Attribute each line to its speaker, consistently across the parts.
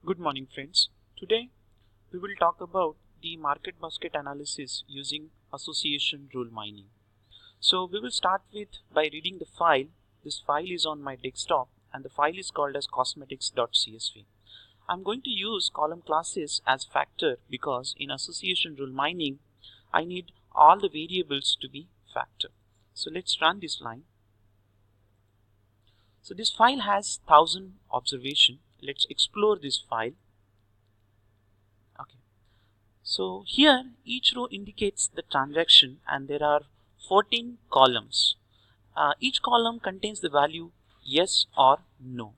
Speaker 1: Good morning, friends. Today we will talk about the market basket analysis using association rule mining. So we will start with by reading the file. This file is on my desktop and the file is called as cosmetics.csv. I'm going to use column classes as factor because in association rule mining I need all the variables to be factor. So let's run this line. So this file has 1000 observation. Let's explore this file. Okay. So here each row indicates the transaction and there are 14 columns. Each column contains the value yes or no.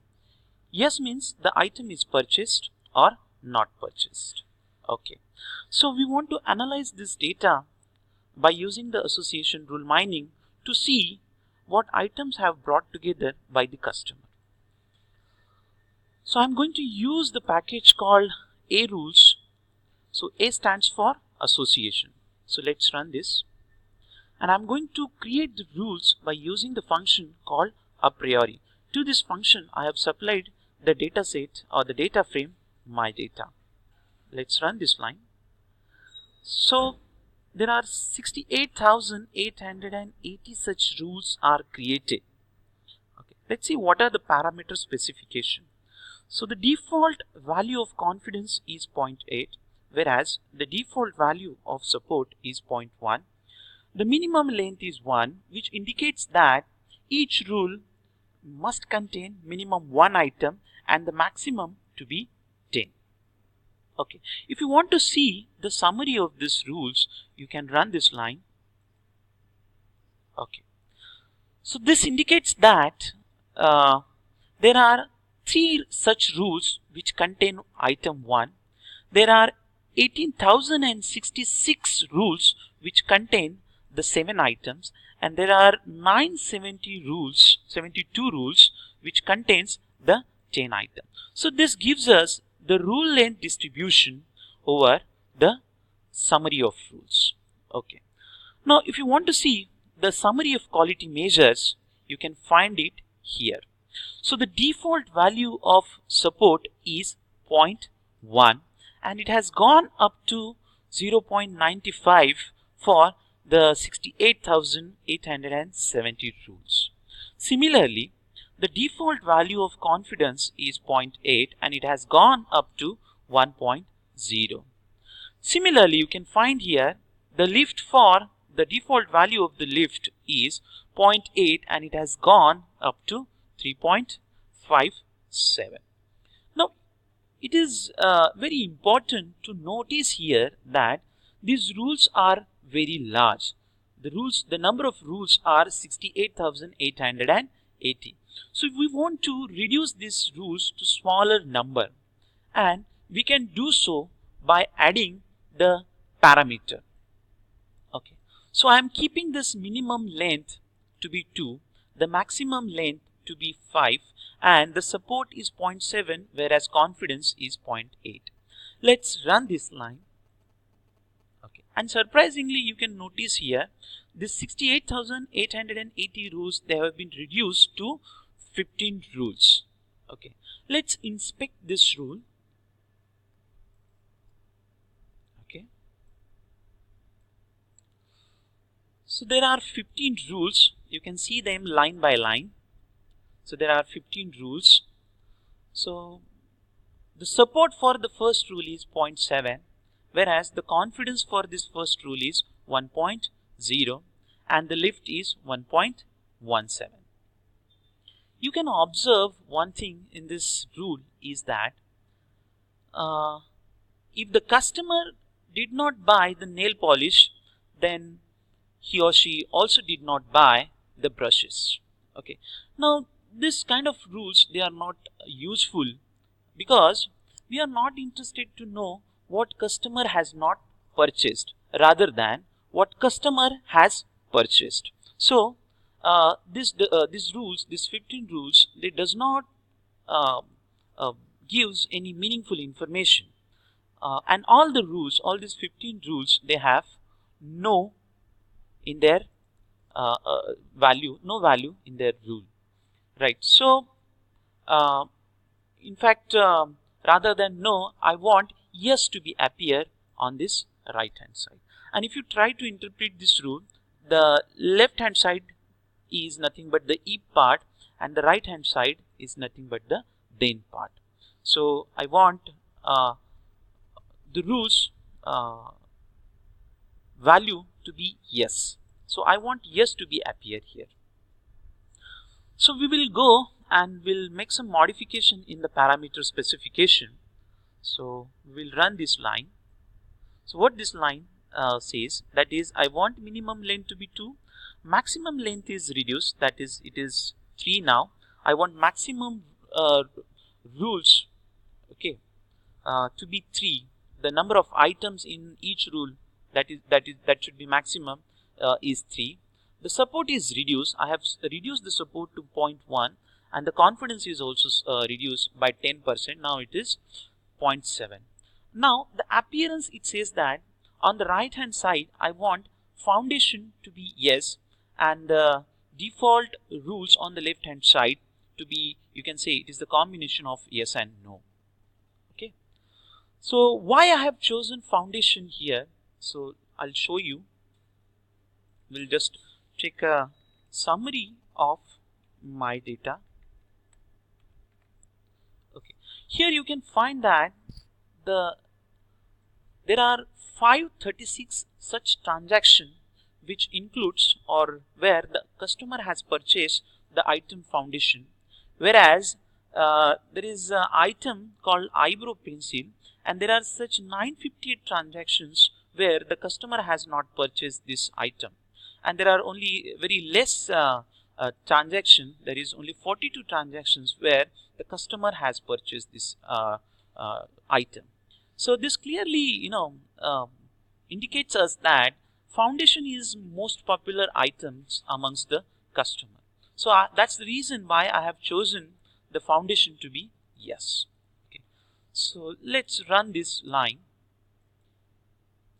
Speaker 1: Yes means the item is purchased or not purchased. Okay. So we want to analyze this data by using the association rule mining to see what items have brought together by the customer. So I'm going to use the package called A rules. So A stands for association. So let's run this. And I'm going to create the rules by using the function called a priori. To this function, I have supplied the data set or the data frame my data. Let's run this line. So there are 68,880 such rules are created. Okay. Let's see what are the parameter specification. So the default value of confidence is 0.8, whereas the default value of support is 0.1. The minimum length is 1, which indicates that each rule must contain minimum 1 item and the maximum to be 10. Okay. If you want to see the summary of these rules, you can run this line. Okay. So this indicates that there are 3 such rules which contain item 1. There are 18,066 rules which contain the 7 items, and there are 72 rules which contains the 10 items. So this gives us the rule length distribution over the summary of rules. Okay. Now if you want to see the summary of quality measures, you can find it here. So the default value of support is 0.1 and it has gone up to 0.95 for the 68,870 rules. Similarly, the default value of confidence is 0.8 and it has gone up to 1.0. Similarly, you can find here the lift for the default value of the lift is 0.8 and it has gone up to 3.57. Now, it is very important to notice here that these rules are very large. The number of rules are 68,880. So if we want to reduce these rules to smaller number, and we can do so by adding the parameter. Okay. So I am keeping this minimum length to be 2, the maximum length to be 5, and the support is 0.7 whereas confidence is 0.8. Let's run this line. Okay. And surprisingly, you can notice here this 68,880 rules, they have been reduced to 15 rules. Okay. Let's inspect this rule. Okay. So there are 15 rules. You can see them line by line. So there are 15 rules. So the support for the first rule is 0.7, whereas the confidence for this first rule is 1.0 and the lift is 1.17. You can observe one thing in this rule is that if the customer did not buy the nail polish, then he or she also did not buy the brushes. Okay. Now this kind of rules, they are not useful because we are not interested to know what customer has not purchased rather than what customer has purchased. So these rules, these 15 rules, they does not gives any meaningful information, and all the rules, all these 15 rules, they have no in their value, no value in their rule. Right. So, in fact, rather than no, I want yes to be appear on this right hand side. And if you try to interpret this rule, the left hand side is nothing but the if part and the right hand side is nothing but the then part. So I want the rules value to be yes. So I want yes to be appear here. So we will go and we'll make some modification in the parameter specification. So we will run this line. So what this line says, that is, I want minimum length to be 2, maximum length is reduced, that is, it is 3 now. I want maximum rules, okay, to be 3. The number of items in each rule that should be maximum is 3. The support is reduced. I have reduced the support to 0.1 and the confidence is also reduced by 10%. Now it is 0.7. Now the appearance, it says that on the right hand side I want foundation to be yes and the default rules on the left hand side to be, you can say it is the combination of yes and no. Okay. So why I have chosen foundation here? So I'll show you. We'll just take a summary of my data. Okay. Here you can find that there are 536 such transactions which includes or where the customer has purchased the item foundation, whereas there is an item called eyebrow pencil and there are such 958 transactions where the customer has not purchased this item, and there are only very less transaction. There is only 42 transactions where the customer has purchased this item. So this clearly, indicates us that foundation is most popular items amongst the customer. So that's the reason why I have chosen the foundation to be yes. Okay. So let's run this line.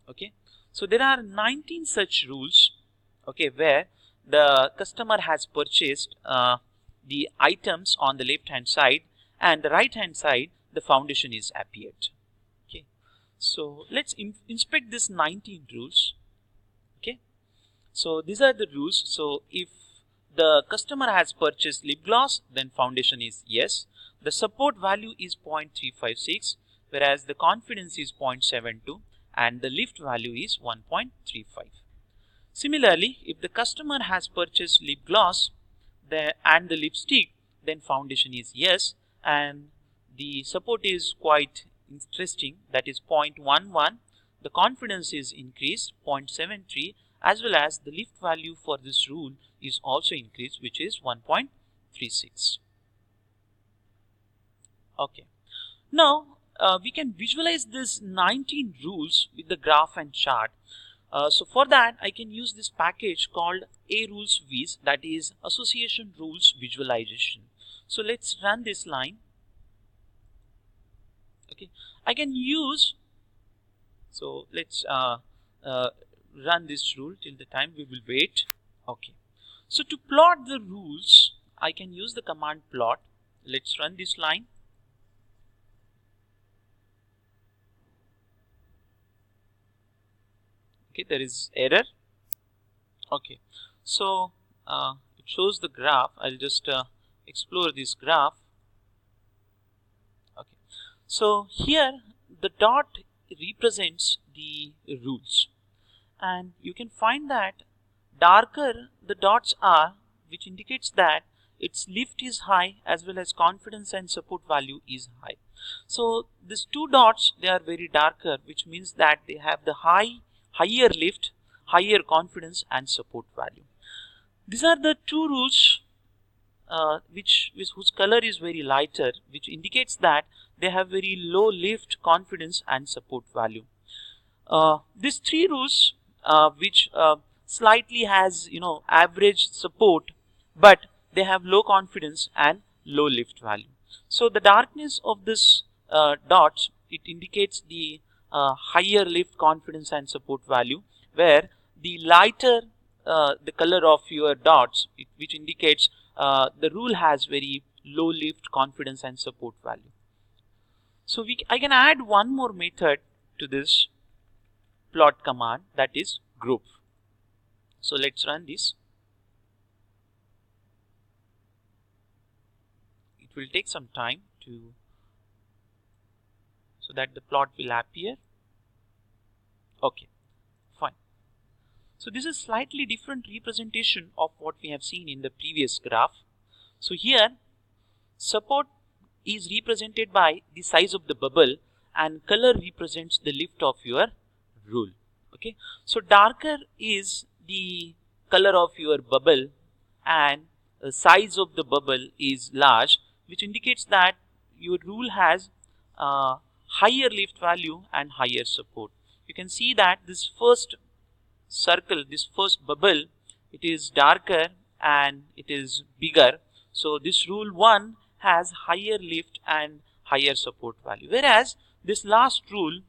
Speaker 1: Okay. So there are 19 such rules, okay, where the customer has purchased the items on the left hand side and the right hand side the foundation is appeared. Okay. So let's inspect this 19 rules. Okay. So these are the rules. So if the customer has purchased lip gloss, then foundation is yes. The support value is 0.356, whereas the confidence is 0.72 and the lift value is 1.35. Similarly, if the customer has purchased lip gloss and the lipstick, then foundation is yes, and the support is quite interesting, that is 0.11. The confidence is increased 0.73, as well as the lift value for this rule is also increased, which is 1.36. Okay. Now we can visualize this 19 rules with the graph and chart. So for that I can use this package called ARulesViz, that is Association Rules Visualization. So let's run this line. Okay, I can use, so let's run this rule till the time we will wait. Okay, so to plot the rules I can use the command plot. Let's run this line. Okay, there is error. Okay, so it shows the graph. I'll just explore this graph. Okay, so here the dot represents the rules, and you can find that darker the dots are, which indicates that its lift is high as well as confidence and support value is high. So these two dots, they are very darker, which means that they have the higher lift, higher confidence and support value. These are the two rules whose color is very lighter, which indicates that they have very low lift, confidence and support value. These three rules which slightly has average support, but they have low confidence and low lift value. So the darkness of this dots, it indicates the higher lift, confidence and support value, where the lighter the color of your dots, which indicates the rule has very low lift, confidence and support value. So I can add one more method to this plot command, that is group. So let's run this. It will take some time so that the plot will appear. Okay, fine. So this is slightly different representation of what we have seen in the previous graph. So here support is represented by the size of the bubble and color represents the lift of your rule. Okay, so darker is the color of your bubble and the size of the bubble is large, which indicates that your rule has higher lift value and higher support. You can see that this first circle, this first bubble, it is darker and it is bigger. So this rule 1 has higher lift and higher support value, whereas this last rule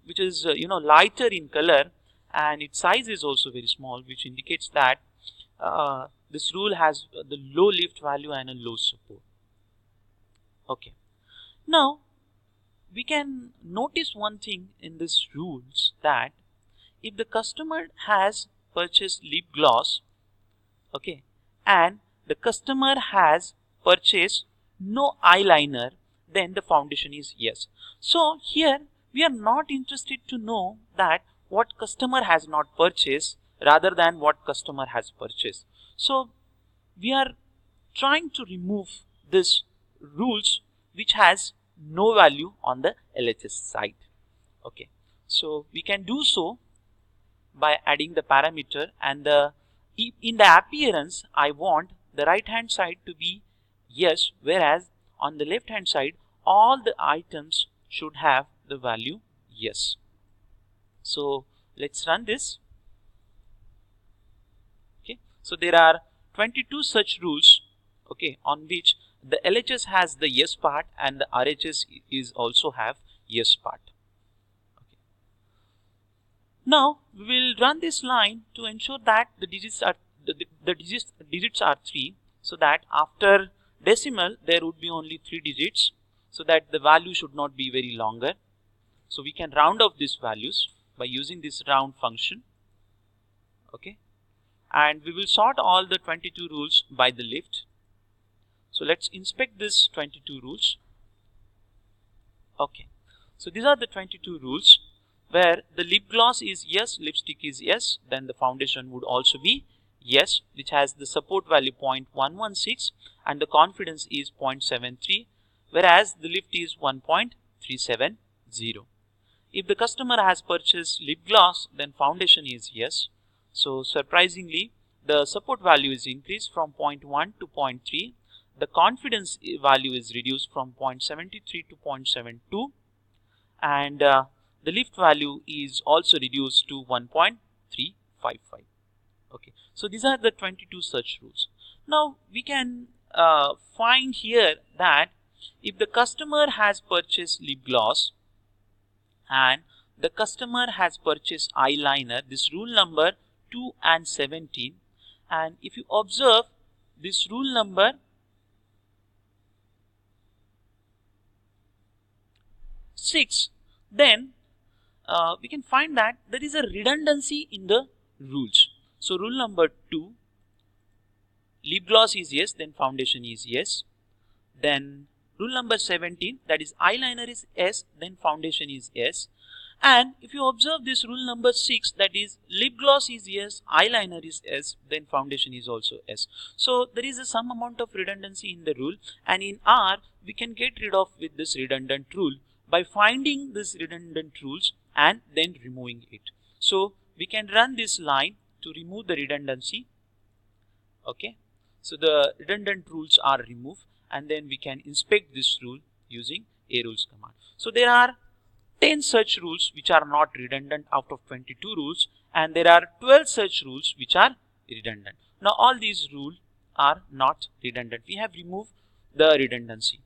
Speaker 1: which is lighter in color and its size is also very small, which indicates that this rule has the low lift value and a low support. Okay, now we can notice one thing in this rules, that if the customer has purchased lip gloss, okay, and the customer has purchased no eyeliner, then the foundation is yes. So here we are not interested to know that what customer has not purchased rather than what customer has purchased. So we are trying to remove this rules which has no value on the LHS side. Okay, so we can do so by adding the parameter, and in the appearance I want the right hand side to be yes, whereas on the left hand side all the items should have the value yes. So let's run this. Okay, so there are 22 such rules, okay, on which the LHS has the yes part and the RHS is also have yes part. Okay. Now we will run this line to ensure that the digits are digits are 3, so that after decimal there would be only 3 digits, so that the value should not be very longer. So we can round off these values by using this round function. Okay, and we will sort all the 22 rules by the lift. So let's inspect this 22 rules. Okay, so these are the 22 rules where the lip gloss is yes, lipstick is yes, then the foundation would also be yes, which has the support value 0.116 and the confidence is 0.73, whereas the lift is 1.370. If the customer has purchased lip gloss, then foundation is yes. So surprisingly, the support value is increased from 0.1 to 0.3. The confidence value is reduced from 0.73 to 0.72, and the lift value is also reduced to 1.355. Okay, so these are the 22 such rules. Now we can find here that if the customer has purchased lip gloss and the customer has purchased eyeliner, this rule number 2 and 17, and if you observe this rule number 6, then we can find that there is a redundancy in the rules. So rule number 2, lip gloss is yes, then foundation is yes. Then rule number 17, that is eyeliner is yes, then foundation is yes. And if you observe this rule number 6, that is lip gloss is yes, eyeliner is yes, then foundation is also yes. So there is some amount of redundancy in the rule, and in R we can get rid of with this redundant rule by finding this redundant rules and then removing it. So we can run this line to remove the redundancy. Okay, so the redundant rules are removed, and then we can inspect this rule using a rules command. So there are 10 such rules which are not redundant out of 22 rules, and there are 12 such rules which are redundant. Now all these rules are not redundant. We have removed the redundancy.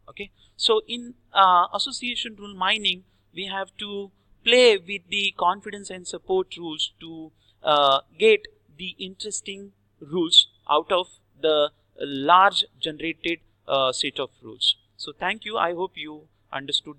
Speaker 1: Okay, so in association rule mining, we have to play with the confidence and support rules to get the interesting rules out of the large generated set of rules. So thank you. I hope you understood